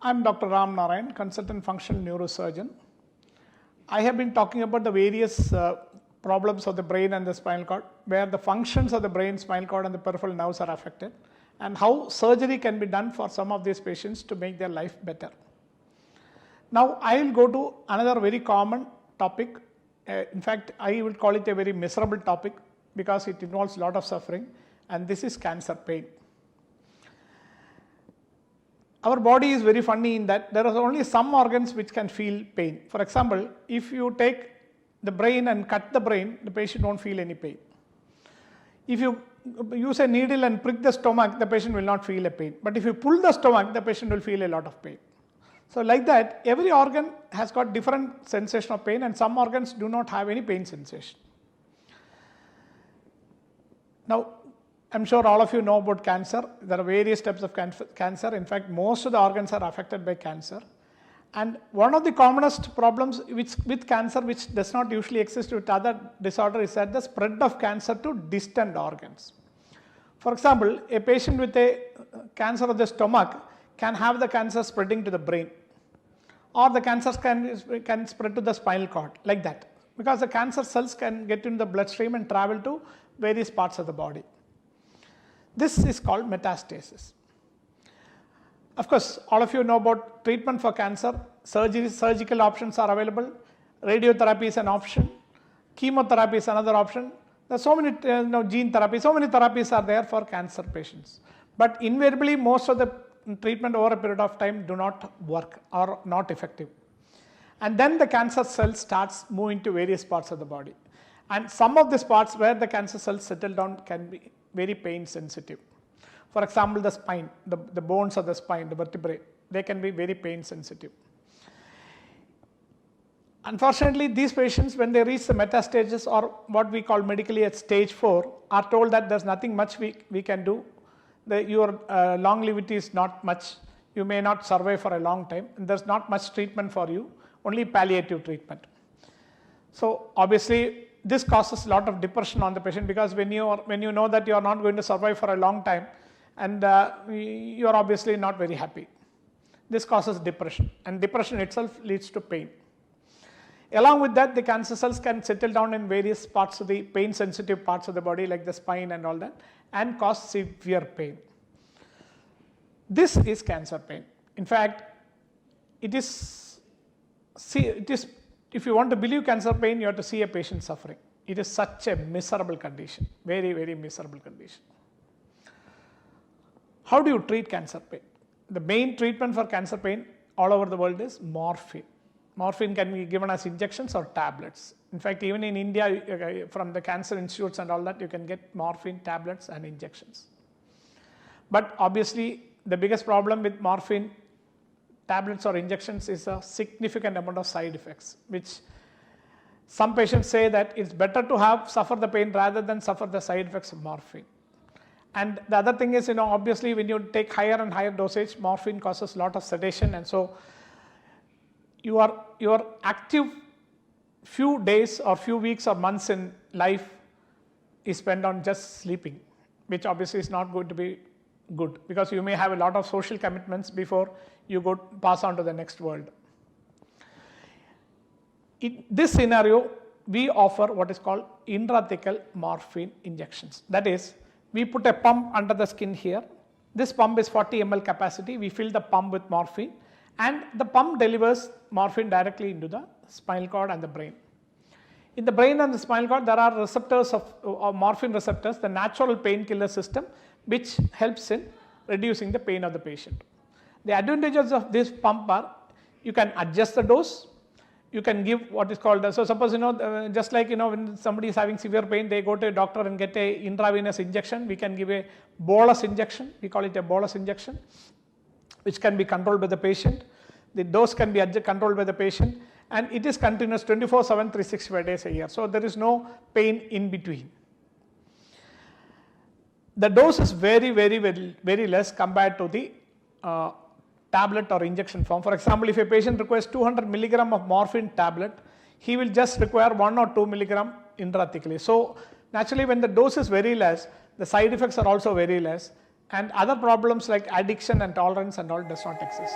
I'm Dr. Ram Narayan, consultant functional neurosurgeon. I have been talking about the various problems of the brain and the spinal cord, where the functions of the brain, spinal cord and the peripheral nerves are affected, and how surgery can be done for some of these patients to make their life better. Now I will go to another very common topic. In fact, I will call it a very miserable topic because it involves a lot of suffering, and this is cancer pain. Our body is very funny in that there are only some organs which can feel pain. For example, if you take the brain and cut the brain, the patient won't feel any pain. If you use a needle and prick the stomach, the patient will not feel a pain. But if you pull the stomach, the patient will feel a lot of pain. So like that, every organ has got different sensation of pain, and some organs do not have any pain sensation. Now, I'm sure all of you know about cancer. There are various types of cancer. In fact, most of the organs are affected by cancer. And one of the commonest problems with cancer, which does not usually exist with other disorders, is that the spread of cancer to distant organs. For example, a patient with a cancer of the stomach can have the cancer spreading to the brain, or the cancer can spread to the spinal cord, like that, because the cancer cells can get into the bloodstream and travel to various parts of the body. This is called metastasis. Of course, all of you know about treatment for cancer. Surgical options are available. Radiotherapy is an option. Chemotherapy is another option. There are so many, gene therapy, so many therapies are there for cancer patients. But invariably, most of the treatment over a period of time do not work or not effective. And then the cancer cell starts moving to various parts of the body. And some of the spots where the cancer cells settle down can be very pain sensitive. For example, the spine, the bones of the spine, the vertebrae, they can be very pain sensitive. Unfortunately, these patients, when they reach the metastages, or what we call medically at stage 4, are told that there's nothing much we can do. Your longevity is not much. You may not survive for a long time, and there's not much treatment for you, only palliative treatment. So obviously, this causes a lot of depression on the patient, because when you know that you are not going to survive for a long time, and you are obviously not very happy. This causes depression, and depression itself leads to pain. Along with that, the cancer cells can settle down in various parts of the pain sensitive parts of the body, like the spine and all that, and cause severe pain. This is cancer pain. In fact, if you want to believe cancer pain, you have to see a patient suffering. It is such a miserable condition, very, very miserable condition. How do you treat cancer pain? The main treatment for cancer pain all over the world is morphine. Morphine can be given as injections or tablets. In fact, even in India, from the cancer institutes and all that, you can get morphine tablets and injections. But obviously, the biggest problem with morphine tablets or injections is a significant amount of side effects, which some patients say that it's better to suffer the pain rather than suffer the side effects of morphine. And the other thing is, obviously when you take higher and higher dosage, morphine causes a lot of sedation, and so your active few days or few weeks or months in life is spent on just sleeping, which obviously is not going to be good, because you may have a lot of social commitments before you pass on to the next world. In this scenario, we offer what is called intrathecal morphine injections. That is, we put a pump under the skin here. This pump is 40 ml capacity. We fill the pump with morphine, and the pump delivers morphine directly into the spinal cord and the brain. In the brain and the spinal cord, there are receptors of morphine receptors, the natural painkiller system, which helps in reducing the pain of the patient. The advantages of this pump are, you can adjust the dose. You can give what is called, so suppose just like when somebody is having severe pain, they go to a doctor and get a intravenous injection. We can give a bolus injection. We call it a bolus injection, which can be controlled by the patient. The dose can be controlled by the patient, and it is continuous 24/7, 365 days a year. So there is no pain in between. The dose is very, very, very, very less compared to the tablet or injection form. For example, if a patient requires 200 milligram of morphine tablet, he will just require 1 or 2 milligram intrathecally. So naturally, when the dose is very less, the side effects are also very less, and other problems like addiction and tolerance and all does not exist.